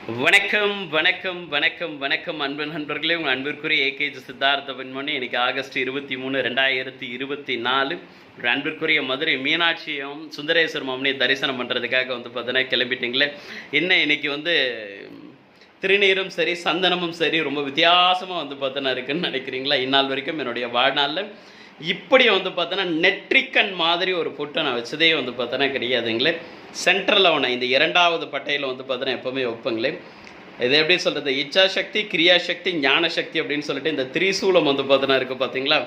வணக்கம் வணக்கம் வணக்கம் வணக்கம் அன்பு நண்பர்களே, உங்கள் அன்பிற்குரிய ஏகேஜி சித்தார்த்த வெண்மணி. இன்னைக்கு ஆகஸ்ட் 23, 2024. ஒரு அன்பிற்குரிய மதுரை மீனாட்சியும் சுந்தரேஸ்வர மாமனி தரிசனம் பண்ணுறதுக்காக பார்த்தீங்கன்னா கிளம்பிட்டீங்களே. என்ன இன்னைக்கு திருநீரும் சரி சந்தனமும் சரி ரொம்ப வித்தியாசமாக பார்த்தீங்கன்னா இருக்குன்னு நினைக்கிறீங்களா? இந்நாள் வரைக்கும் என்னுடைய வாழ்நாளில் இப்படி பார்த்தோன்னா நெட்ரிக்கன் மாதிரி ஒரு பொட்டை நான் வச்சதே பார்த்தோன்னா கிடையாதுங்களே. சென்ட்ரலில் அவனை இந்த இரண்டாவது பட்டையில் பார்த்தோன்னா எப்போவுமே வைப்பங்களே. இது எப்படி சொல்கிறது, இச்சாசக்தி, கிரியாசக்தி, ஞானசக்தி அப்படின்னு சொல்லிட்டு இந்த திரிசூலம் பார்த்தோன்னா இருக்குது பார்த்தீங்களா?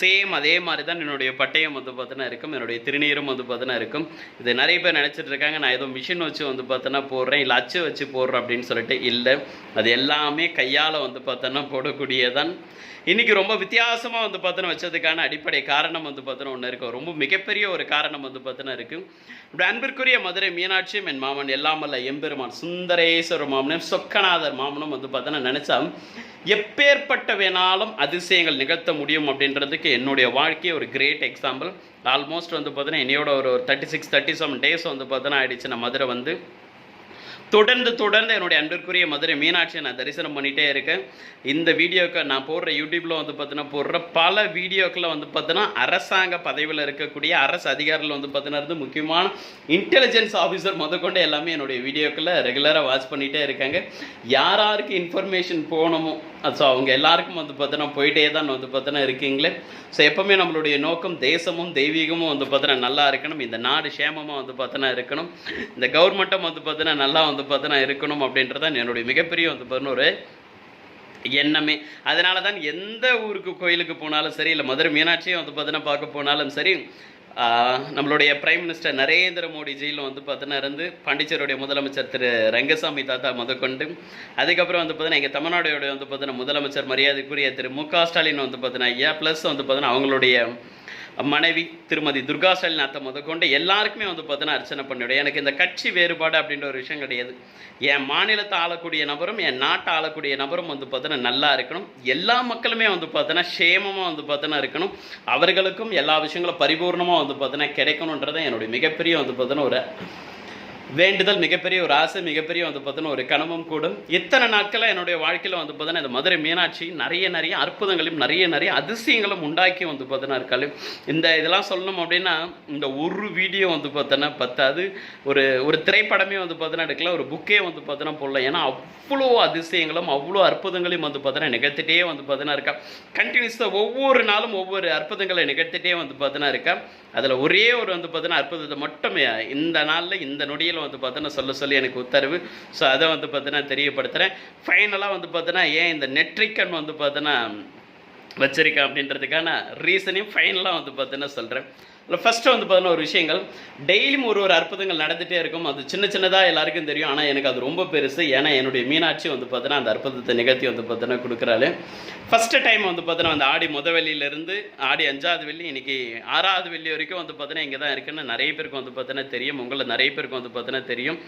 சேம் அதே மாதிரி தான் என்னுடைய பட்டயம் பார்த்தோன்னா இருக்கும், என்னுடைய திருநீரும் பார்த்தோன்னா இருக்கும். இது நிறைய பேர் நினச்சிட்டு இருக்காங்க நான் ஏதோ மிஷின் வச்சு பார்த்தோன்னா போடுறேன், இல்லை அச்சு வச்சு போடுறேன் அப்படின்னு சொல்லிட்டு. இல்லை, அது எல்லாமே கையால் பார்த்தோன்னா போடக்கூடியதான். இன்றைக்கி ரொம்ப வித்தியாசமாக பார்த்தோன்னா வச்சதுக்கான அடிப்படை காரணம் பார்த்தோன்னா ஒன்று இருக்கும். ரொம்ப மிகப்பெரிய ஒரு காரணம் பார்த்தோன்னா இருக்குது. இப்படி அன்பிற்குரிய மதுரை மீனாட்சியும் என் மாமன் எல்லாமல்ல எம்பெருமான் சுந்தரேஸ்வர மாமனும் சொக்கநாதர் மாமனும் பார்த்தோன்னா நினச்சா எப்பேற்பட்ட வேணாலும் அதிசயங்கள் நிகழ்த்த முடியும் அப்படின்றதுக்கு என்னுடைய வாழ்க்கையை ஒரு கிரேட் எக்ஸாம்பிள். ஆல்மோஸ்ட் பார்த்தோன்னா என்னையோட ஒரு 36-37 டேஸ் பார்த்தோன்னா ஆகிடுச்சு. நான் மதுரை தொடர்ந்து என்னுடைய அன்பிற்குரிய மதுரை மீனாட்சியை நான் தரிசனம் பண்ணிகிட்டே இருக்கேன். இந்த வீடியோக்கு நான் போடுற யூடியூப்பில் பார்த்தீங்கன்னா போடுற பல வீடியோக்களை பார்த்தீங்கன்னா அரசாங்க பதவியில் இருக்கக்கூடிய அரசு அதிகாரிகள் பார்த்தீங்கன்னா இருந்து முக்கியமான இன்டெலிஜென்ஸ் ஆஃபீஸர் முதற்கொண்டு எல்லாமே என்னுடைய வீடியோக்களை ரெகுலராக வாட்ச் பண்ணிகிட்டே இருக்காங்க. யாருக்கு இன்ஃபர்மேஷன் போகணுமோ ஸோ அவங்க எல்லாருக்கும் பார்த்தீங்கன்னா போயிட்டே தான் பார்த்தீங்கன்னா இருக்கீங்களே. ஸோ எப்போவுமே நம்மளுடைய நோக்கம் தேசமும் தெய்வீகமும் பார்த்தீங்கன்னா நல்லா இருக்கணும், இந்த நாடு சேமமாக பார்த்தீங்கன்னா இருக்கணும், இந்த கவர்மெண்ட்டும் பார்த்தீங்கன்னா நல்லா பார்த்தீங்கன்னா இருக்கணும் அப்படின்றதான் என்னுடைய மிகப்பெரிய பார்த்தீங்கன்னா ஒரு எண்ணமே. அதனால தான் எந்த ஊருக்கு கோயிலுக்கு போனாலும் சரி, இல்லை மதுரை மீனாட்சியும் பார்த்தீங்கன்னா பார்க்க போனாலும் சரி, நம்மளுடைய பிரைம் மினிஸ்டர் நரேந்திர மோடிஜியில் பார்த்தீங்கன்னா இருந்து பாண்டிச்சேரியுடைய முதலமைச்சர் திரு ரங்கசாமி தாத்தா முதற்கொண்டு, அதுக்கப்புறம் பார்த்தீங்கன்னா எங்கள் தமிழ்நாடுடைய பார்த்தீங்கன்னா முதலமைச்சர் மரியாதைக்குரிய திரு மு.க. ஸ்டாலின் பார்த்தீங்கன்னா ஐயா, ப்ளஸ் பார்த்தீங்கன்னா அவங்களுடைய மனைவி திருமதி துர்கா ஸ்டாலின் முதற்கொண்டு எல்லாருக்குமே பார்த்தீங்கன்னா அர்ச்சனை பண்ணிவிடும். எனக்கு இந்த கட்சி வேறுபாடு அப்படின்ற ஒரு விஷயம் கிடையாது. என் மாநிலத்தை ஆளக்கூடிய நபரும் என் நாட்டை ஆளக்கூடிய நபரும் பார்த்தீங்கன்னா நல்லா இருக்கணும், எல்லா மக்களுமே பார்த்தீங்கன்னா சேமமாக பார்த்தீங்கன்னா இருக்கணும், அவர்களுக்கும் எல்லா விஷயங்களும் பரிபூர்ணமாக பார்த்தீங்கன்னா கிடைக்கணுன்றதான் என்னுடைய மிகப்பெரிய பார்த்தீங்கன்னா ஒரு வேண்டுதல், மிகப்பெரிய ஒரு ஆசை, மிகப்பெரிய பார்த்தீங்கன்னா ஒரு கனவும் கூடும். இத்தனை நாட்களாக என்னுடைய வாழ்க்கையில் பார்த்தீங்கன்னா இந்த மதுரை மீனாட்சி நிறைய அற்புதங்களையும் நிறைய அதிசயங்களும் உண்டாக்கி பார்த்தீங்கன்னா இருக்காள். இதெல்லாம் சொல்லணும் அப்படின்னா இந்த ஒரு வீடியோ பார்த்தீங்கன்னா பத்தாது, ஒரு திரைப்படமே பார்த்தீங்கன்னா எடுக்கலாம், ஒரு புக்கே பார்த்தீங்கன்னா போடலாம். ஏன்னா அவ்வளோ அதிசயங்களும் அவ்வளோ அற்புதங்களையும் பார்த்தீங்கன்னா நிகழ்த்திட்டே பார்த்தீங்கன்னா இருக்கா. கண்டினியூஸாக ஒவ்வொரு நாளும் ஒவ்வொரு அற்புதங்களை நிகழ்த்திட்டே பார்த்தீங்கன்னா இருக்கா. அதில் ஒரே ஒரு பார்த்தீங்கன்னா அற்புதத்தை மட்டுமே இந்த நாளில் இந்த நொடியில் பார்த்தீங்கன்னா சொல்லி எனக்கு உத்தரவு. ஸோ அதை பார்த்தீங்கன்னா தெரியப்படுத்துகிறேன். ஃபைனலாக பார்த்தீங்கன்னா ஏன் இந்த நெட்ரிக்கன் பார்த்தீங்கன்னா வச்சிருக்கேன் அப்படின்றதுக்கான ரீசனையும் ஃபைனலாக பார்த்தீங்கன்னா சொல்கிறேன். இல்லை ஃபஸ்ட்டு பார்த்தீங்கன்னா ஒரு விஷயங்கள் டெய்லியும் ஒரு அற்புதங்கள் நடந்துகிட்டே இருக்கும். அது சின்னதாக எல்லாருக்கும் தெரியும், ஆனால் எனக்கு அது ரொம்ப பெருசு. ஏன்னா என்னுடைய மீனாட்சி பார்த்தீங்கன்னா அந்த அற்புதத்தை நிகழ்த்தி பார்த்தீங்கன்னா கொடுக்குறாள். ஃபஸ்ட்டு டைம் பார்த்தீங்கன்னா அந்த ஆடி வெள்ளியிலேருந்து ஆடி 5வது வெள்ளி இன்னைக்கு 6வது வெள்ளி வரைக்கும் பார்த்தீங்கன்னா இங்கே தான் இருக்குன்னு நிறைய பேருக்கு பார்த்தீங்கன்னா தெரியும், உங்களில் நிறைய பேருக்கு பார்த்தீங்கன்னா தெரியும்.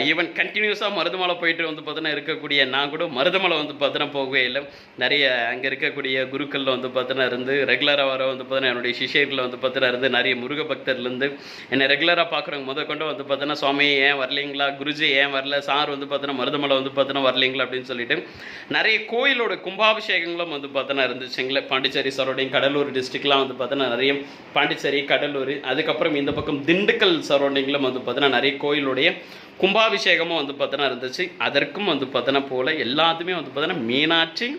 ஈவன் கண்டினியூஸாக மருதமலை போயிட்டு பார்த்தீங்கன்னா இருக்கக்கூடிய நான் கூட மருதமலை பார்த்தீங்கன்னா போகவே இல்லை. நிறைய அங்கே இருக்கக்கூடிய குருக்களில் பார்த்தீங்கன்னா இருந்து ரெகுலராக வர பார்த்தீங்கன்னா என்னுடைய சிஷியர்களில் பார்த்தீங்கன்னா இருந்து நிறைய முருக பக்தர்லேருந்து என்னை ரெகுலராக பார்க்குறவங்க முதற்கொண்டு பார்த்தீங்கன்னா சுவாமி ஏன் வரலீங்களா, குருஜி ஏன் வரல, சார் பார்த்தீங்கன்னா மருதமலை பார்த்தீங்கன்னா வரலீங்களா அப்படின்னு சொல்லிட்டு நிறைய கோயிலோட கும்பாபிஷேகங்களும் பார்த்தீங்கன்னா இருந்துச்சுங்களே. பாண்டிச்சேரி சரௌண்டிங், கடலூர் டிஸ்ட்ரிக்ட்லாம் பார்த்தீங்கன்னா நிறைய பாண்டிச்சேரி, கடலூர், அதுக்கப்புறம் இந்த பக்கம் திண்டுக்கல் சரௌண்டிங்கில் பார்த்தீங்கன்னா நிறைய கோயிலுடைய கும்பாபிஷேகமும் பார்த்தீங்கன்னா இருந்துச்சு. அதற்கும் பார்த்தீங்கன்னா போல் எல்லாத்துமே பார்த்தீங்கன்னா மீனாட்சி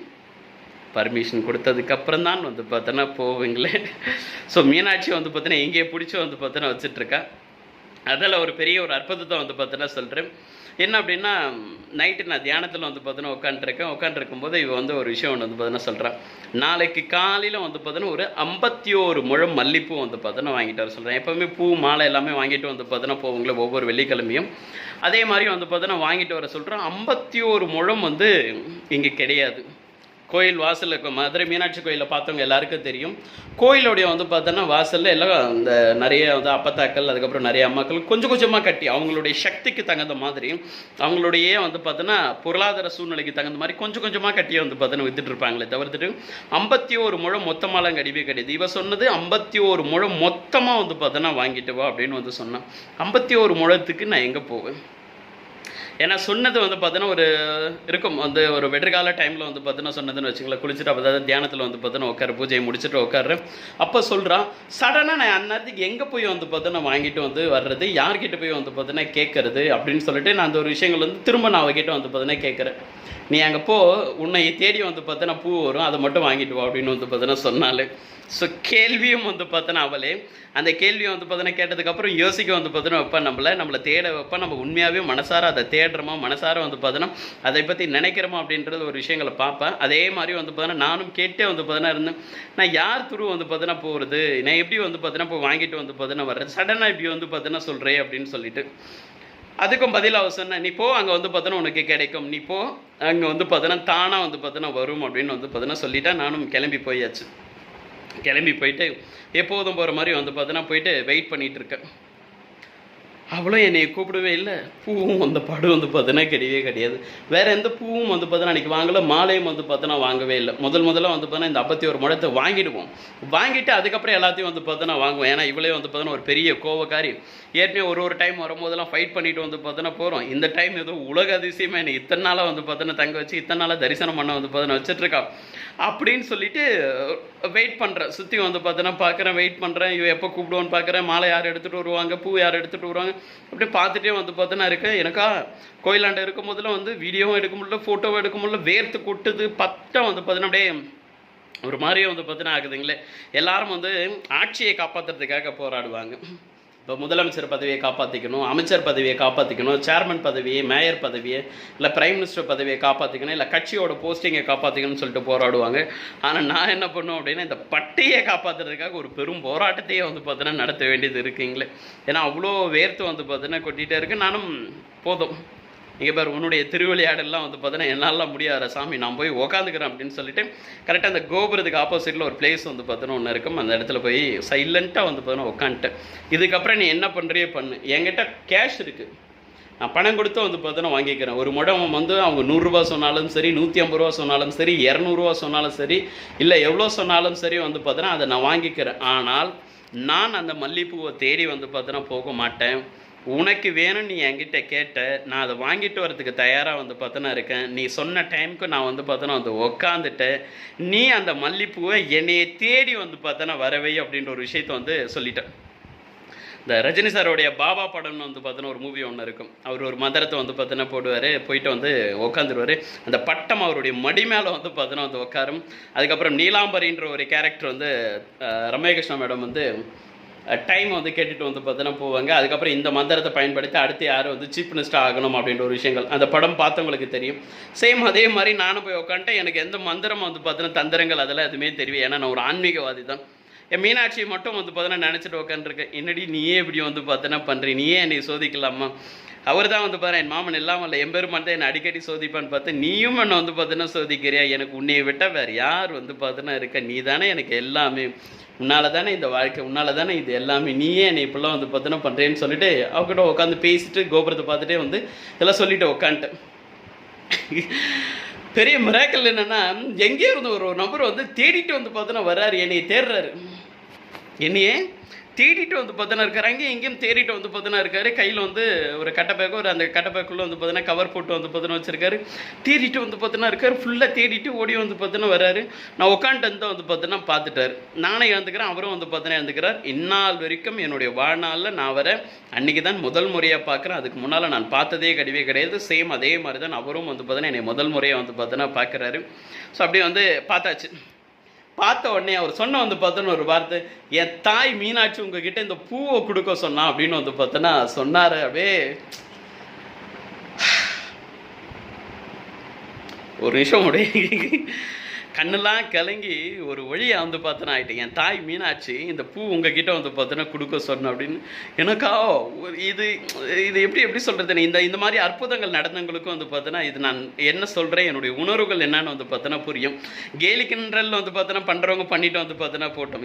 பர்மிஷன் கொடுத்ததுக்கப்புறம் தான் பார்த்தோன்னா போவீங்களே. ஸோ மீனாட்சி பார்த்தீங்கன்னா எங்கேயே பிடிச்சி பார்த்தோன்னா வச்சிட்ருக்கா. அதில் ஒரு பெரிய ஒரு அற்புதத்தை பார்த்தோன்னா சொல்கிறேன். என்ன அப்படின்னா, நைட்டு நான் தியானத்தில் பார்த்தோன்னா உட்காந்துருக்கும்போது இவ ஒரு விஷயம் ஒன்று பார்த்தோன்னா சொல்கிறேன். நாளைக்கு காலையில் பார்த்தோன்னா ஒரு 51 முழம் மல்லிப்பூ பார்த்தோன்னா வாங்கிட்டு வர சொல்கிறேன். எப்போவுமே பூ மாலை எல்லாமே வாங்கிட்டு பார்த்தோன்னா போவங்களே ஒவ்வொரு வெள்ளிக்கிழமையும். அதே மாதிரி பார்த்தோன்னா வாங்கிட்டு வர சொல்கிறேன். 51 முழம் இங்கே கிடையாது. கோயில் வாசலில் மதுரை மீனாட்சி கோயிலில் பார்த்தவங்க எல்லாருக்கும் தெரியும். கோயிலுடைய பார்த்தோன்னா வாசலில் எல்லாம் இந்த நிறைய அப்பத்தாக்கள், அதுக்கப்புறம் நிறைய அம்மாக்கள் கொஞ்சம் கொஞ்சமாக கட்டி அவங்களுடைய சக்திக்கு தகுந்த மாதிரி, அவங்களுடைய பார்த்தோன்னா பொருளாதார சூழ்நிலைக்கு தகுந்த மாதிரி கொஞ்சம் கொஞ்சமாக கட்டி பார்த்தோன்னா வித்துட்டு இருப்பாங்களே தவிர்த்துட்டு 51 முழம் மொத்தமாலாம் கிடையாது. இவ சொன்னது 51 முழம் மொத்தமாக பார்த்தோன்னா வாங்கிட்டு வா அப்படின்னு சொன்னான். 51 முழத்துக்கு நான் எங்கே போவேன்? ஏன்னா சொன்னது வந்து பார்த்தீங்கன்னா ஒரு இருக்கும் வந்து ஒரு வெடுகால டைமில் வந்து பார்த்தீங்கன்னா சொன்னதுன்னு வச்சுங்களேன், குளிச்சுட்டு அப்போ தியானத்தில் வந்து பார்த்தீங்கன்னா உட்கார பூஜையை முடிச்சுட்டு உட்காடுறேன். அப்போ சொல்கிறான், சடனாக நான் அந்நேரத்துக்கு எங்கே போய் வந்து பார்த்தீங்கன்னா வாங்கிட்டு வந்து வர்றது, யார்கிட்ட போய் வந்து பார்த்தீங்கன்னா கேட்கறது அப்படின்னு சொல்லிட்டு நான் அந்த ஒரு விஷயங்கள் வந்து திரும்ப நான் அவகிட்ட வந்து பார்த்தீங்கன்னா கேட்குறேன். நீ அங்கே போ, உன்னை தேடி வந்து பார்த்தோன்னா பூ வரும், அதை மட்டும் வாங்கிட்டு வா அப்படின்னு வந்து பார்த்தோன்னா சொன்னாலே. ஸோ கேள்வியும் வந்து பார்த்தோன்னா அவளே அந்த கேள்வியை வந்து பார்த்தோன்னா கேட்டதுக்கப்புறம் யோசிக்க வந்து பார்த்தோன்னா வைப்பா, நம்மளை தேட வைப்பா, நம்ம உண்மையாகவே மனசார அதை தேடுறோமா, மனசார வந்து பார்த்தோன்னா அதை பற்றி நினைக்கிறோமா அப்படின்றது ஒரு விஷயங்களை பார்ப்பேன். அதே மாதிரி வந்து பார்த்தோன்னா நானும் கேட்டே வந்து பார்த்தோன்னா இருந்தேன். நான் யார் துரு வந்து பார்த்தோன்னா போகிறது, நான் எப்படி வந்து பார்த்தோன்னா இப்போ வாங்கிட்டு வந்து பார்த்தோன்னா வர்றது, சடனாக இப்படி வந்து பார்த்தோன்னா சொல்கிறேன் அப்படின்னு சொல்லிட்டு அதுக்கும் பதில் அவ சொன்னேன், நீ போ, அங்கே வந்து பார்த்தோன்னா உனக்கு கிடைக்கும், நீ போ, அங்கே வந்து பார்த்தோன்னா தானாக வந்து பார்த்தோன்னா வரும் அப்படின்னு வந்து பார்த்தோன்னா சொல்லிட்டா. நானும் கிளம்பி போயாச்சு. கிளம்பி போயிட்டு எப்போதும் போகிற மாதிரி வந்து பார்த்தோன்னா போயிட்டு வெயிட் பண்ணிகிட்டு இருக்கேன். அவளும் என்னை கூப்பிடவே இல்லை. பூவும் அந்த படம் வந்து பார்த்தோன்னா கிடையவே கிடையாது. வேறு எந்த பூவும் வந்து பார்த்தோன்னா அன்றைக்கி வாங்கலை, மாலையும் வந்து பார்த்தோன்னா வாங்கவே இல்லை. முதல்ல வந்து பார்த்தோன்னா இந்த 51 முழத்தை வாங்கிடுவோம், வாங்கிட்டு அதுக்கப்புறம் எல்லாத்தையும் வந்து பார்த்தோன்னா வாங்குவோம். ஏன்னா இவளே வந்து பார்த்தோன்னா ஒரு பெரிய கோவக்காரி. ஏற்கனவே ஒரு டைம் வரும்போதெல்லாம் ஃபைட் பண்ணிட்டு வந்து பார்த்தோன்னா போகிறோம். இந்த டைம் ஏதோ உலக அதிசயமாக என்னை இத்தனை நாளாக வந்து பார்த்தோன்னா தங்க வச்சு இத்தனை நாளாக தரிசனம் பண்ண வந்து பார்த்தோன்னா வச்சுட்ருக்கா அப்படின்னு சொல்லிட்டு வெயிட் பண்ணுறேன். சுற்றி வந்து பார்த்தோன்னா பார்க்குறேன், வெயிட் பண்ணுறேன், இவ எப்போ கூப்பிடுவோன்னு பார்க்குறேன். மாலை யார் எடுத்துகிட்டு வருவாங்க, பூ யார் எடுத்துகிட்டு வருவாங்க, அப்படியே பார்த்துட்டே வந்து பார்த்தோன்னா இருக்கேன். எனக்கா கோயிலாண்ட இருக்கும் போதில் வந்து வீடியோவும் எடுக்க முடியல, ஃபோட்டோவும் எடுக்க முடியல, வேர்த்து கொட்டுது, பட்டம் வந்து பார்த்தோன்னா அப்படியே ஒரு மாதிரியே வந்து பார்த்தோன்னா ஆகுதுங்களே. எல்லாரும் வந்து ஆட்சியை காப்பாற்றுறதுக்காக போராடுவாங்க. இப்போ முதலமைச்சர் பதவியை காப்பாற்றிக்கணும், அமைச்சர் பதவியை காப்பாற்றிக்கணும், சேர்மன் பதவியை, மேயர் பதவியை, இல்லை பிரைம் மினிஸ்டர் பதவியை காப்பாற்றிக்கணும், இல்லை கட்சியோட போஸ்டிங்கை காப்பாற்றிக்கணும்னு சொல்லிட்டு போராடுவாங்க. ஆனால் நான் என்ன பண்ணுவேன் அப்படின்னா இந்த பட்டையை காப்பாற்றுறதுக்காக ஒரு பெரும் போராட்டத்தையே வந்து பார்த்தீங்கன்னா நடத்த வேண்டியது இருக்குங்களே. ஏன்னா அவ்வளோ வேர்த்து வந்து பார்த்தீங்கன்னா கொட்டிகிட்டே இருக்குது. நானும் போதும் இங்கே பேர் உன்னுடைய திருவிளையாடெல்லாம் வந்து பார்த்தீங்கன்னா என்னாலாம் முடியாத சாமி, நான் போய் உக்காந்துக்கிறேன் அப்படின்னு சொல்லிட்டு கரெக்டாக அந்த கோபுரத்துக்கு ஆப்போசிட்டில் ஒரு பிளேஸ் வந்து பார்த்தோன்னா ஒன்று இருக்கும். அந்த இடத்துல போய் சைலண்ட்டாக வந்து பார்த்தோன்னா உட்காந்துட்டேன். இதுக்கப்புறம் நீ என்ன பண்ணுறியே பண்ணு, என்கிட்ட கேஷ் இருக்குது, நான் பணம் கொடுத்து வந்து பார்த்தோன்னா வாங்கிக்கிறேன். ஒரு முடம் வந்து அவங்க 100 ரூபா சொன்னாலும் சரி, 150 ரூபா சொன்னாலும் சரி, 200 ரூபா சொன்னாலும் சரி, இல்லை எவ்வளோ சொன்னாலும் சரி வந்து பார்த்தோன்னா அதை நான் வாங்கிக்கிறேன். ஆனால் நான் அந்த மல்லிகைப்பூவை தேடி வந்து பார்த்தோன்னா போக மாட்டேன். உனக்கு வேணும், நீ என்கிட்ட கேட்ட, நான் அதை வாங்கிட்டு வரதுக்கு தயாராக வந்து பார்த்தோன்னா இருக்கேன். நீ சொன்ன டைமுக்கு நான் வந்து பார்த்தோன்னா வந்து உக்காந்துட்டேன். நீ அந்த மல்லிகைப்பூவை என்னையை தேடி வந்து பார்த்தோன்னா வரவை அப்படின்ற ஒரு விஷயத்தை வந்து சொல்லிட்டேன். இந்த ரஜினி சாரோடைய பாபா படம்னு வந்து பார்த்தோன்னா ஒரு மூவி ஒன்று இருக்கும். அவர் ஒரு மந்திரத்தை வந்து பார்த்தோன்னா போடுவார், போயிட்டு வந்து உட்காந்துருவார். அந்த பட்டம் அவருடைய மடி மேலே வந்து பார்த்தோன்னா வந்து உட்காரும். அதுக்கப்புறம் நீலாம்பரின்ற ஒரு கேரக்டர் வந்து ரம்யகிருஷ்ணா மேடம் வந்து டைம் வந்து கேட்டுட்டு வந்து பார்த்தோன்னா போவாங்க. அதுக்கப்புறம் இந்த மந்திரத்தை பயன்படுத்தி அடுத்து யார் வந்து சீஃப் மினிஸ்டர் ஆகணும் அப்படின்ற ஒரு விஷயங்கள் அந்த படம் பார்த்தவங்களுக்கு தெரியும். சேம் அதே மாதிரி நானும் போய் உட்காந்துட்டேன். எனக்கு எந்த மந்திரம் வந்து பார்த்தோன்னா தந்திரங்கள் அதெல்லாம் எதுவுமே தெரியும். ஏன்னா நான் ஒரு ஆன்மீகவாதி தான். என் மீனாட்சி மட்டும் வந்து பார்த்தோன்னா நினச்சிட்டு உட்காந்துருக்கேன். என்னடி நீயே இப்படி வந்து பார்த்தோன்னா பண்ணுறீ, நீயே என்னை சோதிக்கலாமா, அவர் தான் வந்து பாரு என் மாமன் இல்லாமல் இல்லை, எம்பெருமான் தான் என்னை அடிக்கடி சோதிப்பான்னு பார்த்து நீயும் என்னை வந்து பார்த்தோன்னா சோதிக்கிறியா, எனக்கு உன்னையை விட்டால் வேறு யார் வந்து பார்த்தோன்னா இருக்க, நீ தானே எனக்கு எல்லாமே, உன்னால் தானே இந்த வாழ்க்கை, உன்னால் தானே இது எல்லாமே, நீயே என்னை இப்படிலாம் வந்து பார்த்தோன்னா பண்ணுறேன்னு சொல்லிட்டு அவகிட்ட உட்காந்து பேசிட்டு கோபுரத்தை பார்த்துட்டே வந்து இதெல்லாம் சொல்லிவிட்டு உட்காந்துட்டேன். பெரிய மிராக்கல் என்னென்னா, எங்கேயோ இருந்து ஒரு நபர் வந்து தேடிட்டு வந்து பார்த்தோன்னா வர்றாரு, என்னையை தேடுறாரு, என்னையே தேடிட்டு வந்து பார்த்தோன்னா இருக்காரு. அங்கேயும் எங்கேயும் தேடிட்டு வந்து பார்த்தோன்னா இருக்காரு. கையில் வந்து ஒரு கட்டை ஒரு அந்த கட்டை வந்து பார்த்தோன்னா கவர் போட்டு வந்து பார்த்தோன்னா வச்சிருக்காரு. தேடிட்டு வந்து பார்த்தோன்னா இருக்காரு. ஃபுல்லாக தேடிட்டு ஓடி வந்து பார்த்தோன்னா வர்றாரு. நான் உட்காந்துட்டு வந்து பார்த்தோன்னா பார்த்துட்டார். நானே எழுந்துக்கிறேன், அவரும் வந்து பார்த்தோன்னா எழுந்துக்கிறார். இந்நாள் வரைக்கும் என்னுடைய வாழ்நாளில் நான் வர அன்றைக்கி தான் முதல் முறையாக பார்க்குறேன். அதுக்கு முன்னால் நான் பார்த்ததே கிடையாது. சேம் அதே மாதிரி தான் அவரும் வந்து பார்த்தோன்னா என்னை முதல் முறையாக வந்து பார்த்தோன்னா பார்க்குறாரு. ஸோ அப்படியே வந்து பார்த்தாச்சு. பார்த்த உடனே அவர் சொன்ன வந்து பார்த்தோன்னு ஒரு வார்த்தை, என் தாய் மீனாட்சி உங்ககிட்ட இந்த பூவை கொடுக்க சொன்னா அப்படின்னு வந்து பார்த்தோன்னா சொன்னார். அப்படியே ஒரு நிமிஷம் அப்படியே கண்ணெல்லாம் கலங்கி ஒரு வழியாக வந்து பார்த்தோன்னா ஆகிட்டேன். என் தாய் மீனாட்சி இந்த பூ உங்ககிட்ட வந்து பார்த்தோன்னா கொடுக்க சொன்னேன் அப்படின்னு. எனக்கா இது எப்படி சொல்கிறது, இந்த மாதிரி அற்புதங்கள் நடந்தவங்களுக்கும் வந்து பார்த்தோன்னா இது நான் என்ன சொல்கிறேன், என்னுடைய உணர்வுகள் என்னன்னு வந்து பார்த்தோன்னா புரியும். கேலிக்கின்றல் வந்து பார்த்தோன்னா பண்ணுறவங்க பண்ணிட்டு வந்து பார்த்தோன்னா போட்டோம்.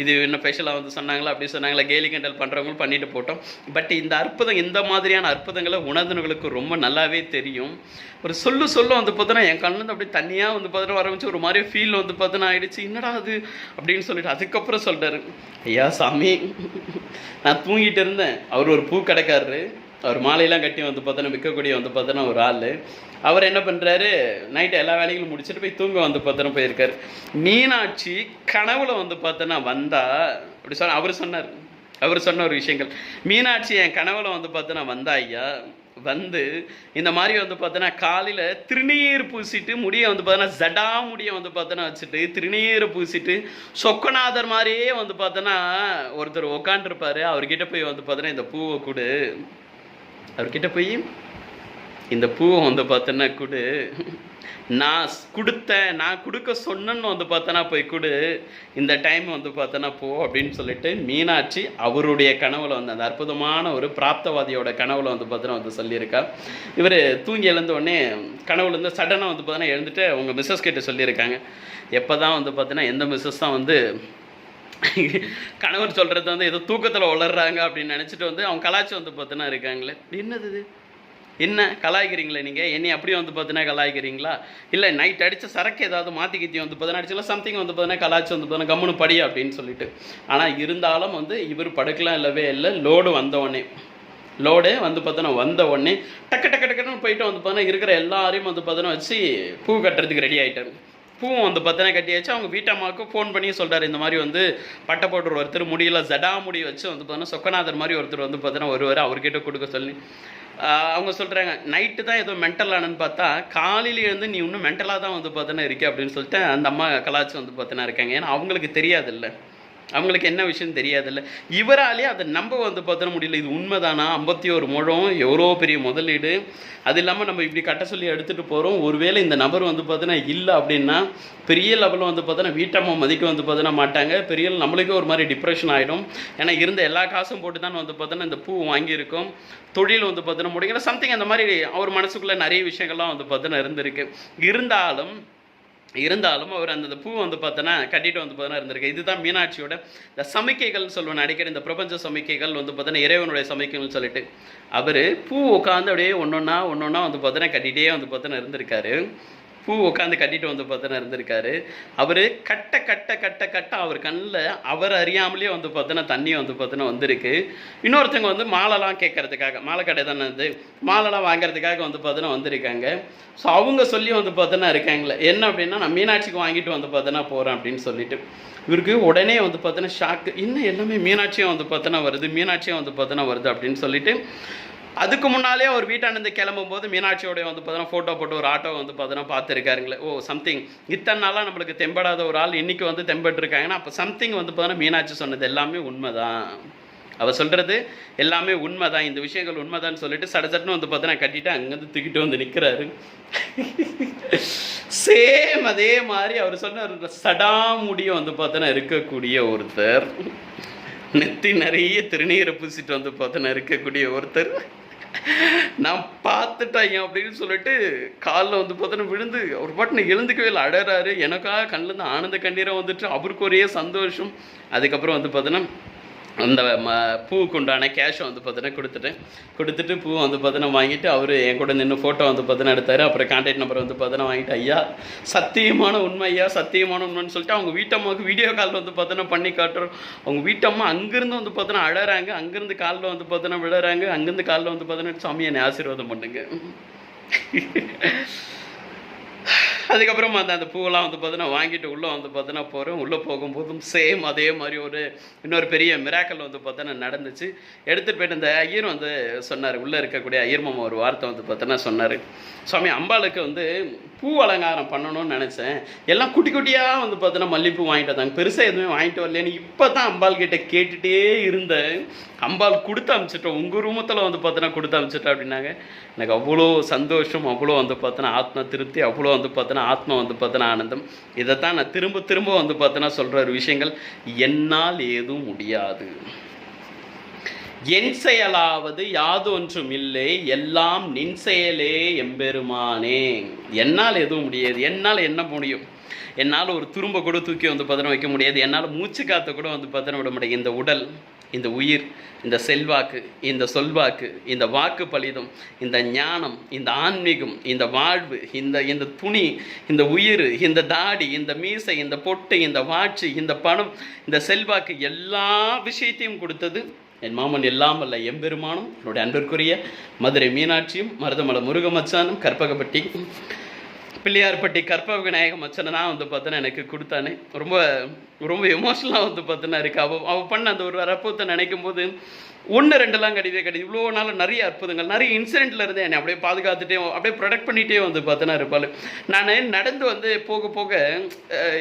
இது இன்னும் ஸ்பெஷலாக வந்து சொன்னாங்களா அப்படி சொன்னாங்களா, கேலிக்கின்றல் பண்ணுறவங்களும் பண்ணிட்டு போட்டோம். பட் இந்த அற்புதம், இந்த மாதிரியான அற்புதங்களை உணர்ந்தவங்களுக்கு ரொம்ப நல்லாவே தெரியும். ஒரு சொல்ல வந்து பார்த்தோன்னா என் கண்ணு அப்படி தனியாக வந்து பார்த்தோன்னா ஆரம்பிச்சு ஒரு மாதிரி ஃபீல் வந்து பார்த்தோன்னா ஆகிடுச்சு. என்னடா அது அப்படின்னு சொல்லிட்டு அதுக்கப்புறம் சொல்கிறாரு, ஐயா சாமி நான் தூங்கிட்டு இருந்தேன், அவர் ஒரு பூ கடைக்காரரு, அவர் மாலையெல்லாம் கட்டி வந்து பார்த்தோன்னா விற்கக்கூடிய வந்து பார்த்தோன்னா ஒரு ஆள். அவர் என்ன பண்ணுறாரு, நைட்டு எல்லா வேலைகளும் முடிச்சுட்டு போய் தூங்க வந்து பார்த்தோன்னா போயிருக்காரு. மீனாட்சி கனவுல வந்து பார்த்தோன்னா வந்தா அப்படி அவர் சொன்ன ஒரு விஷயங்கள். மீனாட்சி என் கனவுல வந்து பார்த்தோன்னா வந்தா ஐயா, வந்து இந்த மாதிரி வந்து பார்த்தோன்னா காலையில் திருநீர் பூசிட்டு முடியை வந்து பார்த்தோன்னா ஜடா முடியை வந்து பார்த்தோன்னா வச்சுட்டு திருநீர் பூசிட்டு சொக்கநாதர் மாதிரியே வந்து பார்த்தோன்னா ஒருத்தர் உக்காண்டிருப்பாரு. அவர்கிட்ட போய் வந்து பார்த்தோன்னா இந்த பூவை கொடு, அவர்கிட்ட போய் இந்த பூவை வந்து பார்த்தோன்னா கொடு, நான் கொடுக்க சொன்னேன்னு வந்து பார்த்தோன்னா போய் கொடு, இந்த டைம் வந்து பார்த்தோன்னா போ அப்படின்னு சொல்லிட்டு மீனாட்சி அவருடைய கனவுல வந்து அந்த அற்புதமான ஒரு பிராப்தவாதியோட கனவுல வந்து பார்த்தோன்னா வந்து சொல்லியிருக்கா. இவர் தூங்கி எழுந்த உடனே கனவுலேருந்து சடனாக வந்து பார்த்தோன்னா எழுந்துட்டு அவங்க மிஸ்ஸஸ் கிட்ட சொல்லியிருக்காங்க. எப்போ தான் வந்து பார்த்தோன்னா எந்த மிஸ்ஸஸ் தான் வந்து கணவன் சொல்கிறது வந்து ஏதோ தூக்கத்தில் வளர்றாங்க அப்படின்னு நினச்சிட்டு வந்து அவங்க கலாச்சி வந்து பார்த்தோன்னா இருக்காங்களே. என்னது என்ன கலாய்க்கிறீங்களே நீங்கள், என்னை அப்படியே வந்து பார்த்தீங்கன்னா கலாய்க்கிறீங்களா, இல்லை நைட் அடித்த சரக்கு ஏதாவது மாற்றி கித்தி வந்து பார்த்தீங்கன்னா அடிச்சுலாம் சம்திங் வந்து பார்த்தீங்கன்னா கலாச்சி வந்து பார்த்தீங்கன்னா கம்முனு படி அப்படின்னு சொல்லிட்டு. ஆனால் இருந்தாலும் வந்து இவர் படுக்கலாம் இல்லை லோடு வந்து பார்த்தோன்னா வந்த உடனே டக்குன்னு போயிட்டு வந்து பார்த்தோன்னா இருக்கிற எல்லாரையும் வந்து பார்த்தோன்னா வச்சு பூ கட்டுறதுக்கு ரெடி ஆகிட்டார். பூவும் வந்து பார்த்தோன்னா கட்டியாச்சு. அவங்க வீட்டம்மாவுக்கு ஃபோன் பண்ணி சொல்கிறார், இந்த மாதிரி வந்து பட்டை போட்டு ஒருத்தர் முடியல ஜடா முடி வச்சு வந்து பார்த்தோன்னா சொக்கநாதர் மாதிரி ஒருத்தர் வந்து பார்த்தோன்னா ஒருவர் அவர்கிட்ட கொடுக்க சொல்லி. அவங்க சொல்கிறாங்க, நைட்டு தான் ஏதோ மென்டல் ஆனன்னு பார்த்தா காலையில இருந்து நீ இன்னும் மென்டலாக தான் வந்து பார்த்தோன்னா இருக்கே அப்படின்னு சொல்லிட்டு அந்த அம்மா கலாச்சி வந்து பார்த்தோன்னா இருக்காங்க. ஏன்னா அவங்களுக்கு தெரியாதில்ல, அவங்களுக்கு என்ன விஷயம் தெரியாதில்ல. இவராலே அதை நம்ப வந்து பார்த்தோன்னா முடியல. இது உண்மைதானா, 51 முழம் எவ்வளோ பெரிய முதலீடு, அது இல்லாமல் நம்ம இப்படி கட்ட சொல்லி எடுத்துகிட்டு போகிறோம். ஒருவேளை இந்த நபர் வந்து பார்த்தோன்னா இல்லை அப்படின்னா பெரிய லெவலில் வந்து பார்த்தோன்னா வீட்டம்மா மதிக்க வந்து பார்த்தோன்னா மாட்டாங்க. பெரிய நம்மளுக்கே ஒரு மாதிரி டிப்ரெஷன் ஆகிடும். ஏன்னா இருந்த எல்லா காசும் போட்டு தான் வந்து பார்த்தோன்னா இந்த பூ வாங்கியிருக்கோம், தொழில் வந்து பார்த்தோன்னா முடிக்கிற சம்திங் அந்த மாதிரி அவர் மனசுக்குள்ளே நிறைய விஷயங்கள்லாம் வந்து பார்த்தோன்னா இருந்திருக்கு. இருந்தாலும் அவர் அந்த பூ வந்து பார்த்தோன்னா கட்டிட்டு வந்து பார்த்தோன்னா இருந்திருக்கு. இதுதான் மீனாட்சியோட இந்த சமிக்கைகள் சொல்லுவேன் அடிக்கடி, இந்த பிரபஞ்ச சமிக்கைகள் வந்து பார்த்தோன்னா இறைவனுடைய சமிக்கைகள்னு சொல்லிட்டு அவர் பூ உட்காந்து அப்படியே ஒன்றொன்னா வந்து பார்த்தோன்னா கட்டிகிட்டே வந்து பார்த்தோன்னா இருந்திருக்காரு. பூ உட்காந்து கட்டிட்டு வந்து பார்த்தோன்னா இருந்திருக்காரு. அவர் கட்ட அவர் கண்ணில் அவர் அறியாமலே வந்து பார்த்தோன்னா தண்ணி வந்து பார்த்தோன்னா வந்திருக்கு. இன்னொருத்தவங்க வந்து மாலைலாம் கேட்கறதுக்காக, மாலை கடை தானே அது, மாலைலாம் வாங்கிறதுக்காக வந்து பார்த்தோன்னா வந்திருக்காங்க. ஸோ அவங்க சொல்லி வந்து பார்த்தோன்னா இருக்காங்களே என்ன அப்படின்னா, நான் மீனாட்சிக்கு வாங்கிட்டு வந்து பார்த்தோன்னா போகிறேன் அப்படின்னு சொல்லிட்டு. இவருக்கு உடனே வந்து பார்த்தோன்னா ஷாக்கு, இன்னும் எல்லாமே மீனாட்சியும் வந்து பார்த்தோன்னா வருது அப்படின்னு சொல்லிட்டு. அதுக்கு முன்னாலே அவர் வீட்டானந்து கிளம்பும் போது மீனாட்சியோட வந்து பார்த்தோன்னா ஃபோட்டோ போட்டு ஒரு ஆட்டோ வந்து பார்த்தோன்னா பார்த்துருக்காருங்களே. ஓ சம்திங் இத்தனை நாளாக நம்மளுக்கு தெம்படாத ஒரு ஆள் இன்றைக்கி வந்து தெம்பட்டுருக்காங்கன்னா அப்போ சம்திங் வந்து பார்த்தோன்னா மீனாட்சி சொன்னது எல்லாமே உண்மைதான், அவர் சொல்கிறது எல்லாமே உண்மைதான், இந்த விஷயங்கள் உண்மைதான்னு சொல்லிட்டு சடன்னு வந்து பார்த்தோன்னா கட்டிட்டு அங்கேருந்து தூக்கிட்டு வந்து நிற்கிறாரு. சேம் அதே மாதிரி அவர் சொன்ன சடாமுடியும் வந்து பார்த்தோன்னா இருக்கக்கூடிய ஒருத்தர், நெத்தி நிறைய திருநீரை பூசிட்டு வந்து பார்த்தோன்னா இருக்கக்கூடிய ஒருத்தர், நான் பார்த்துட்டேன் அப்படின்னு சொல்லிட்டு காலில் வந்து பார்த்தோன்னா விழுந்து ஒரு பாட்டு எழுந்துக்கவே இல்லை, அழறாரு. எனக்காக கண்ணிலேருந்து ஆனந்த கண்ணீரை வந்துட்டு அவருக்கு ஒரே சந்தோஷம். அதுக்கப்புறம் வந்து பார்த்தோன்னா அந்த பூவுக்கு உண்டான கேஷை வந்து பார்த்தோன்னா கொடுத்துட்டு பூ வந்து பார்த்தோன்னா வாங்கிட்டு அவர் என் கூட நின்று ஃபோட்டோ வந்து பார்த்தோன்னா எடுத்தார். அப்புறம் கான்டாக்ட் நம்பர் வந்து பார்த்தோன்னா வாங்கிட்டு, ஐயா சத்தியமான உண்மைன்னு சொல்லிட்டு அவங்க வீட்டம்மாவுக்கு வீடியோ கால் வந்து பார்த்தோன்னா பண்ணி காட்டுறோம். அவங்க வீட்டம்மா அங்கேருந்து வந்து பார்த்தோன்னா அழறாங்க, அங்கேருந்து காலில் வந்து பார்த்தோன்னா விழுறாங்க, அங்கேருந்து காலில் வந்து பார்த்தோன்னா சாமி என்னை ஆசீர்வாதம் பண்ணுங்க. அதுக்கப்புறம் அந்த பூவெல்லாம் வந்து பார்த்தோன்னா வாங்கிட்டு உள்ளே வந்து பார்த்தோன்னா போகிறோம். உள்ளே போகும்போதும் சேம் அதே மாதிரி இன்னொரு பெரிய மிராக்கல் வந்து பார்த்தோன்னா நடந்துச்சு. எடுத்துகிட்டு போய்ட்டு இந்த ஐயர் வந்து சொன்னார், உள்ளே இருக்கக்கூடிய ஐயர் மாமா ஒரு வார்த்தை வந்து பார்த்தோன்னா சொன்னார், சுவாமி அம்பாளுக்கு வந்து பூ அலங்காரம் பண்ணணும்னு நினச்சேன், எல்லாம் குட்டியாக வந்து பார்த்தோன்னா மல்லிகைப்பூ வாங்கிட்டு வந்தாங்க, பெருசாக எதுவுமே வாங்கிட்டு வரலன்னு இப்போ தான் அம்பாள் கிட்டே கேட்டுகிட்டே இருந்தேன். அம்பாள் கொடுத்து அனுப்பிச்சிட்டோம், உங்கள் ரூமத்தில் வந்து பார்த்தோன்னா கொடுத்து அனுப்பிச்சிட்டோம் அப்படின்னாங்க. எனக்கு அவ்வளோ சந்தோஷம், அவ்வளோ வந்து பார்த்தோன்னா ஆத்ம திருப்தி, அவ்வளோ வந்து பார்த்தோன்னா ஆத்மா வந்து பார்த்தோன்னா ஆனந்தம். இதைத்தான் நான் திரும்ப வந்து பார்த்தோன்னா சொல்கிற ஒரு விஷயங்கள், என்னால் ஏதும் முடியாது, என் செயலாவது யாதொன்றும் இல்லை, எல்லாம் நின் செயலே எம்பெருமானே. என்னால் எதுவும் முடியாது, என்னால் என்ன முடியும், என்னால் ஒரு துரும்ப கூட தூக்கி வந்து பார்த்தோன்னா வைக்க முடியாது, என்னால் மூச்சு காற்ற கூட வந்து பார்த்தோன்னா விட முடியாது. இந்த உடல், இந்த உயிர், இந்த செல்வாக்கு, இந்த சொல்வாக்கு, இந்த வாக்கு பலிதம், இந்த ஞானம், இந்த ஆன்மீகம், இந்த வாழ்வு, இந்த துணி, இந்த உயிர், இந்த தாடி, இந்த மீசை, இந்த பொட்டு, இந்த வாட்சி, இந்த பணம், இந்த செல்வாக்கு, எல்லா விஷயத்தையும் கொடுத்தது என் மாமன் எல்லாம் அல்ல எம்பெருமானும் என்னுடைய அன்பிற்குரிய மதுரை மீனாட்சியும் மருதமலை முருகமச்சானும் கற்பகப்பட்டி பிள்ளையார்பட்டி கற்பக விநாயக மச்சனை தான் வந்து பார்த்தோன்னா எனக்கு கொடுத்தானே. ரொம்ப ரொம்ப எமோஷனலாக வந்து பார்த்தோன்னா இருக்குது. அவள் பண்ண அந்த ஒரு அற்புதத்தை நினைக்கும் போது 1-2 கிடையாது. இவ்வளோ நாள் நிறைய அற்புதங்கள், நிறைய இன்சிடென்ட்டில் இருந்து என்னை அப்படியே பாதுகாத்துட்டே அப்படியே ப்ரொடெக்ட் பண்ணிகிட்டே வந்து பார்த்தோன்னா இருப்பாள். நான் நடந்து வந்து போக போக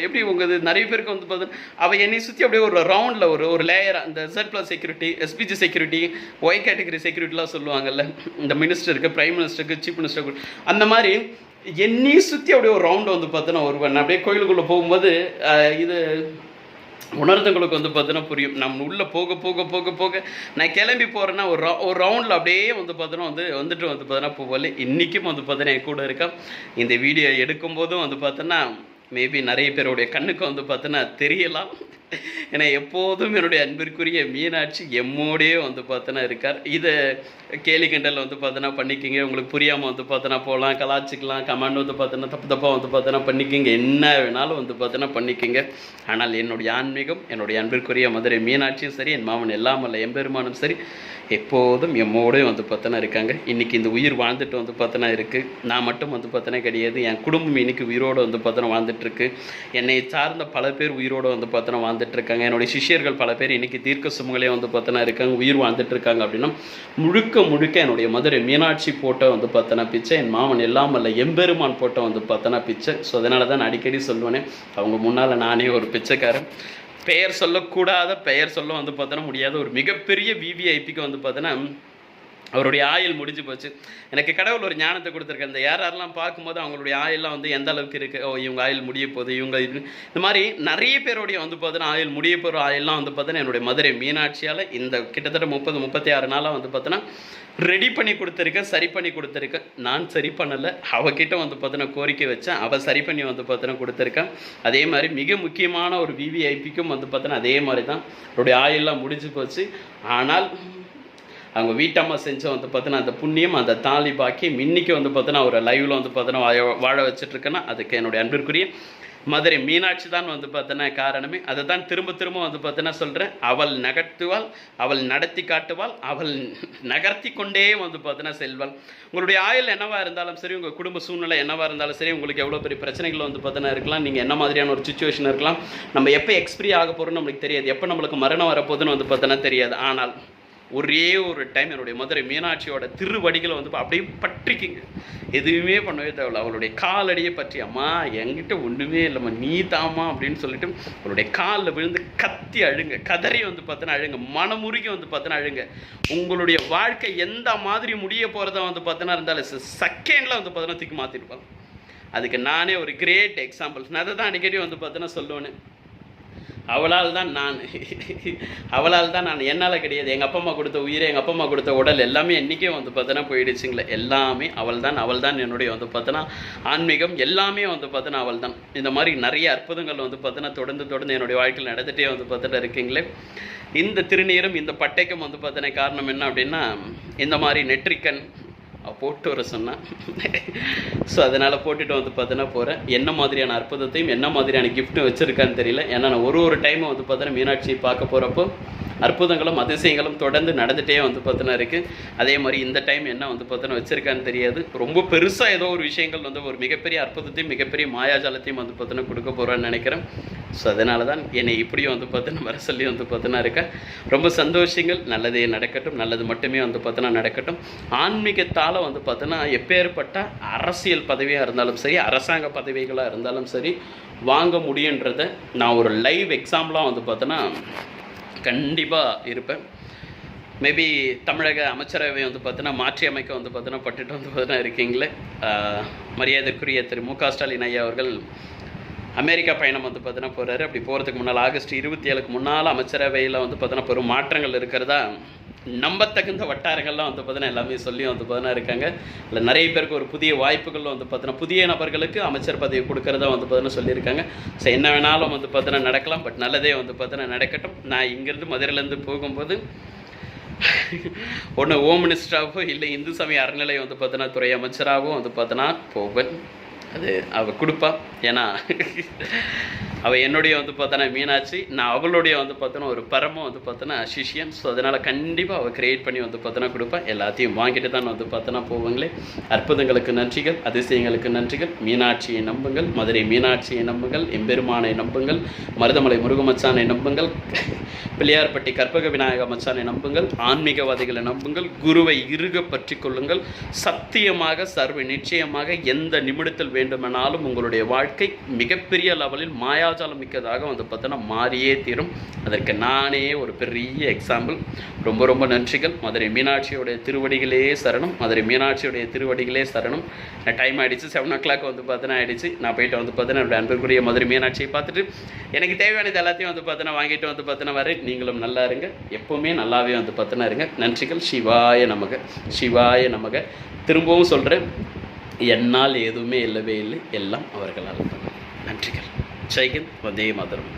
எப்படி உங்கள் நிறைய பேருக்கு வந்து பார்த்தோன்னா அவள் என்னை சுற்றி அப்படியே ஒரு ரவுண்டில் ஒரு லேயராக இந்த Z+ security, SPG security, Y category செக்யூரிட்டிலாம் சொல்லுவாங்கல்ல, இந்த மினிஸ்டருக்கு, பிரைம் மினிஸ்டருக்கு, சீஃப் மினிஸ்டருக்கு, அந்த மாதிரி என்னையும் சுற்றி அப்படியே ஒரு ரவுண்டு வந்து பார்த்தோன்னா வருவேன். அப்படியே கோயிலுக்குள்ளே போகும்போது இது உணர்ந்தவங்களுக்கு வந்து பார்த்தோன்னா புரியும். நம்ம உள்ளே போக போக போக போக நான் கிளம்பி போகிறேன்னா ஒரு ரவுண்டில் அப்படியே வந்து பார்த்தோன்னா வந்துட்டு வந்து பார்த்தோன்னா போகல. இன்றைக்கும் வந்து பார்த்தோன்னா என் கூட இருக்கா. இந்த வீடியோ எடுக்கும்போதும் வந்து பார்த்தோன்னா மேபி நிறைய பேருடைய கண்ணுக்கு வந்து பார்த்தோன்னா தெரியலாம். ஏன்னா எப்போதும் என்னுடைய அன்பிற்குரிய மீனாட்சி எம்மோடையே வந்து பார்த்தோன்னா இருக்கார். இதை கேலி கிண்டல் வந்து பார்த்தோன்னா பண்ணிக்கிங்க. உங்களுக்கு புரியாமல் வந்து பார்த்தோன்னா போகலாம், கலாச்சிக்கலாம், கமெண்ட் வந்து பார்த்தோன்னா தப்பாக வந்து பார்த்தோன்னா பண்ணிக்கிங்க, என்ன வேணாலும் வந்து பார்த்தோன்னா பண்ணிக்கிங்க. ஆனால் என்னுடைய ஆன்மீகம், என்னுடைய அன்பிற்குரிய மதுரை மீனாட்சியும் சரி, என் மாமன் எல்லாம் அல்ல எம்பெருமானும் சரி, எப்போதும் எம்மோடையும் வந்து பார்த்தோன்னா இருக்காங்க. இன்றைக்கி இந்த உயிர் வாழ்ந்துட்டு வந்து பார்த்தோன்னா இருக்குது. நான் மட்டும் வந்து பார்த்தோன்னா கிடையாது, என் குடும்பம் இன்றைக்கி உயிரோடு வந்து பார்த்தோன்னா வாழ்ந்துட்டுருக்கு. என்னை சார்ந்த பல பேர் உயிரோடு வந்து பார்த்தோன்னா வாழ்ந்துட்டுருக்காங்க. என்னுடைய சிஷ்யர்கள் பல பேர் இன்றைக்கி தீர்க்க சுமங்களே வந்து பார்த்தோன்னா இருக்காங்க, உயிர் வாழ்ந்துட்டுருக்காங்க. அப்படின்னா முழுக்க என்னுடைய மதுரை மீனாட்சி போட்டோ வந்து பார்த்தோன்னா பிச்சை, என் மாமன் எல்லாம் அல்ல எம்பெருமான் போட்டோ வந்து பார்த்தோன்னா பிச்சை. ஸோ அதனால தான் நான் அடிக்கடி சொல்லுவேனே, அவங்க முன்னால் நானே ஒரு பிச்சைக்காரன். பெயர் சொல்லக்கூடாத, பெயர் சொல்ல வந்து பார்த்தோன்னா முடியாத ஒரு மிகப்பெரிய விவிஐபிக்கு வந்து பார்த்தோன்னா அவருடைய ஆயுள் முடிஞ்சு போச்சு. எனக்கு கடவுள் ஒரு ஞானத்தை கொடுத்துருக்கேன். இந்த யாரெல்லாம் பார்க்கும்போது அவங்களுடைய ஆயுள்லாம் வந்து எந்த அளவுக்கு இருக்குது, ஓ இவங்க ஆயுள் முடிய போகுது, இவங்க இந்த மாதிரி நிறைய பேருடைய வந்து பார்த்தோன்னா ஆயுள் முடிய போகிற ஆயுள்லாம் வந்து பார்த்தோன்னா என்னுடைய மதுரை மீனாட்சியால் இந்த கிட்டத்தட்ட 30-36 நாளாக வந்து பார்த்தோன்னா ரெடி பண்ணி கொடுத்துருக்கேன், சரி பண்ணி கொடுத்துருக்கேன். நான் சரி பண்ணலை, அவகிட்ட வந்து பார்த்தோன்னா கோரிக்கை வச்சேன், அவள் சரி பண்ணி வந்து பார்த்தோன்னா கொடுத்துருக்கேன். அதே மாதிரி மிக முக்கியமான ஒரு விவிஐபிக்கும் வந்து பார்த்தோன்னா அதே மாதிரி தான் அவருடைய ஆயுள்லாம் முடிஞ்சு போச்சு. ஆனால் அவங்க வீட்டம்மா செஞ்ச வந்து பார்த்தோன்னா அந்த புண்ணியம், அந்த தாலி பாக்கியம் இன்னைக்கு வந்து பார்த்தோன்னா ஒரு லைவில் வந்து பார்த்தோன்னா வாழ வச்சுட்ருக்கேன்னா அதுக்கு என்னுடைய அன்பிற்குரிய மதுரை மீனாட்சி தான் வந்து பார்த்தோன்னா காரணமே. அதை தான் திரும்ப திரும்ப வந்து பார்த்தோன்னா சொல்கிறேன். அவள் நகர்த்துவாள், அவள் நடத்தி காட்டுவாள், அவள் நகர்த்தி கொண்டே வந்து பார்த்தோன்னா செல்வாள். உங்களுடைய ஆயுள் என்னவாக இருந்தாலும் சரி, உங்கள் குடும்ப சூழ்நிலை என்னவாக இருந்தாலும் சரி, உங்களுக்கு எவ்வளோ பெரிய பிரச்சனைகள் வந்து பார்த்தோன்னா இருக்கலாம், நீங்கள் என்ன மாதிரியான ஒரு சுச்சுவேஷன் இருக்கலாம், நம்ம எப்போ எக்ஸ்பிரி ஆக போகிறோன்னு நம்மளுக்கு தெரியாது, எப்போ நம்மளுக்கு மரணம் வரப்போகுதுன்னு வந்து பார்த்தோன்னா தெரியாது. ஆனால் ஒரே ஒரு டைம் என்னுடைய மதுரை மீனாட்சியோட திருவடிகளை வந்து அப்படியே பற்றிக்கிங்க. எதுவுமே பண்ணவே தேவையில்ல, அவளுடைய காலடியை பற்றி, அம்மா என்கிட்ட ஒன்றுமே இல்லைம்மா நீ தாமா அப்படின்னு சொல்லிட்டு அவளுடைய காலில் விழுந்து கத்தி அழுங்க, கதறி வந்து பார்த்தோன்னா அழுங்க, மனமுருகி வந்து பார்த்தோன்னா அழுங்க. உங்களுடைய வாழ்க்கை எந்த மாதிரி முடிய போகிறதா வந்து பார்த்தோன்னா இருந்தாலும் செகண்டில் வந்து பார்த்தோன்னா தூக்கி மாற்றிருப்பாங்க. அதுக்கு நானே ஒரு கிரேட் எக்ஸாம்பிள். நான் அதை தான் அடிக்கடி வந்து பார்த்தோன்னா சொல்லுவேன்னு. அவளால் தான் நான், என்னால் கிடையாது. எங்கள் அப்பா அம்மா கொடுத்த உயிரை, எங்கள் அப்பா அம்மா கொடுத்த உடல் எல்லாமே என்றைக்கே வந்து பார்த்தோன்னா போயிடுச்சுங்களே. எல்லாமே அவள் தான் என்னுடைய வந்து பார்த்தோன்னா ஆன்மீகம் எல்லாமே வந்து பார்த்தோன்னா அவள் தான். இந்த மாதிரி நிறைய அற்புதங்கள் வந்து பார்த்தோன்னா தொடர்ந்து என்னுடைய வாழ்க்கையில் நடந்துகிட்டே வந்து பார்த்துட்டு இருக்கீங்களே. இந்த திருநீரும் இந்த பட்டைக்கும் வந்து பார்த்தோன்னா காரணம் என்ன அப்படின்னா, இந்த மாதிரி நெற்றிக்கண் போட்டு வர சொன்னான். ஸோ அதனால் போட்டுட்டு வந்து பார்த்தோன்னா போகிறேன். என்ன மாதிரியான அற்புதத்தையும் என்ன மாதிரியான கிஃப்ட்டும் வச்சுருக்கான்னு தெரியல. ஏன்னா நான் ஒரு டைமும் வந்து பார்த்தோன்னா மீனாட்சியை பார்க்க போகிறப்போ அற்புதங்களும் அதிசயங்களும் தொடர்ந்து நடந்துகிட்டே வந்து பார்த்தோன்னா இருக்குது. அதே மாதிரி இந்த டைம் என்ன வந்து பார்த்தோன்னா வச்சுருக்கான்னு தெரியாது. ரொம்ப பெருசாக ஏதோ ஒரு விஷயங்கள் வந்து ஒரு மிகப்பெரிய அற்புதத்தையும் மிகப்பெரிய மாயாஜாலத்தையும் வந்து பார்த்தோன்னா கொடுக்க போகிறான்னு நினைக்கிறேன். ஸோ அதனால தான் என்னை இப்படியும் வந்து பார்த்தோன்னா வர சொல்லி வந்து பார்த்தோன்னா இருக்கேன். ரொம்ப சந்தோஷங்கள், நல்லதே நடக்கட்டும், நல்லது மட்டுமே வந்து பார்த்தோன்னா நடக்கட்டும். ஆன்மீகத்தால் வந்து பார்த்தோன்னா எப்பேற்பட்ட அரசியல் பதவியாக இருந்தாலும் சரி, அரசாங்க பதவிகளாக இருந்தாலும் சரி வாங்க முடியுன்றதை நான் ஒரு லைவ் எக்ஸாம்பிளாக வந்து பார்த்தோன்னா கண்டிப்பாக இருப்பேன். மேபி தமிழக அமைச்சரவை வந்து பார்த்தோன்னா மாற்றி அமைக்க வந்து பார்த்தோன்னா பட்டுட்டு வந்து பார்த்தோன்னா இருக்கீங்களே. மரியாதைக்குரிய திரு மு.க. ஸ்டாலின் ஐயா அவர்கள் அமெரிக்கா பயணம் வந்து பார்த்தோன்னா போகிறாரு. அப்படி போகிறதுக்கு முன்னால் ஆகஸ்ட் 27க்கு முன்னால் அமைச்சரவையில் வந்து பார்த்தோன்னா பெரும் மாற்றங்கள் இருக்கிறதா நம்பத்தகுந்த வட்டாரங்கள்லாம் வந்து பார்த்தோன்னா எல்லாமே சொல்லி வந்து பார்த்தோன்னா இருக்காங்க. இல்லை நிறைய பேருக்கு ஒரு புதிய வாய்ப்புகள் வந்து பார்த்தோன்னா புதிய நபர்களுக்கு அமைச்சர் பதவி கொடுக்கறதா வந்து பார்த்தோன்னா சொல்லியிருக்காங்க. ஸோ என்ன வேணாலும் வந்து பார்த்தோன்னா நடக்கலாம், பட் நல்லதே வந்து பார்த்தோன்னா நடக்கட்டும். நான் இங்கேருந்து மதுரையிலேருந்து போகும்போது ஒன்று ஹோம் மினிஸ்டராகவோ இல்லை இந்து சமய அறநிலை வந்து பார்த்தோன்னா துறை அமைச்சராகவும் வந்து பார்த்தோன்னா போவேன். அது அவள் கொடுப்பா. ஏன்னா அவள் என்னுடைய வந்து பார்த்தோன்னா மீனாட்சி, நான் அவளுடைய வந்து பார்த்தோன்னா ஒரு பரம வந்து பார்த்தோன்னா சிஷியன். ஸோ அதனால் கண்டிப்பாக அவள் க்ரியேட் பண்ணி வந்து பார்த்தோன்னா கொடுப்பேன். எல்லாத்தையும் வாங்கிட்டு தான் வந்து பார்த்தோன்னா போவாங்களே. அற்புதங்களுக்கு நன்றிகள், அதிசயங்களுக்கு நன்றிகள். மீனாட்சியை நம்புங்கள், மதுரை மீனாட்சியை நம்புங்கள், எம்பெருமானை நம்புங்கள், மருதமலை முருகமச்சானை நம்புங்கள், பிள்ளையார்பட்டி கற்பக விநாயக மச்சானை நம்புங்கள், ஆன்மீகவாதிகளை நம்புங்கள், குருவை இறுக பற்றி கொள்ளுங்கள். சத்தியமாக சர்வ நிச்சயமாக எந்த நிமிடத்தில் வேண்டுமானாலும் உங்களுடைய வாழ்க்கை மிகப்பெரிய லெவலில் மாயாஜாலம் மிக்கதாக வந்து பார்த்தோன்னா மாறியே தீரும். அதற்கு நானே ஒரு பெரிய எக்ஸாம்பிள். ரொம்ப ரொம்ப நன்றிகள். மதுரை மீனாட்சியோடைய திருவடிகளே சரணம், மதுரை மீனாட்சியோடைய திருவடிகளே சரணம். டைம் ஆகிடுச்சு, 7 o'clock வந்து பார்த்தோன்னா ஆகிடுச்சு. நான் போயிட்டு வந்து பார்த்தோன்னா என்னோட அன்பிற்குரிய மதுரை மீனாட்சியை பார்த்துட்டு எனக்கு தேவையானது எல்லாத்தையும் வந்து பார்த்தோன்னா வாங்கிட்டு வந்து பார்த்தோன்னா வரேன். நீங்களும் நல்லா இருங்க, எப்போவுமே நல்லாவே வந்து பார்த்தோன்னா இருங்க. நன்றிகள். சிவாய நமக, சிவாய நமக. திரும்பவும் சொல்கிறேன், என்னால் எதுவுமே இல்லவே இல்லை, எல்லாம் அவர்களால். நன்றிகள். ஜெய்ஹிந்த். வந்தே மாதரம்.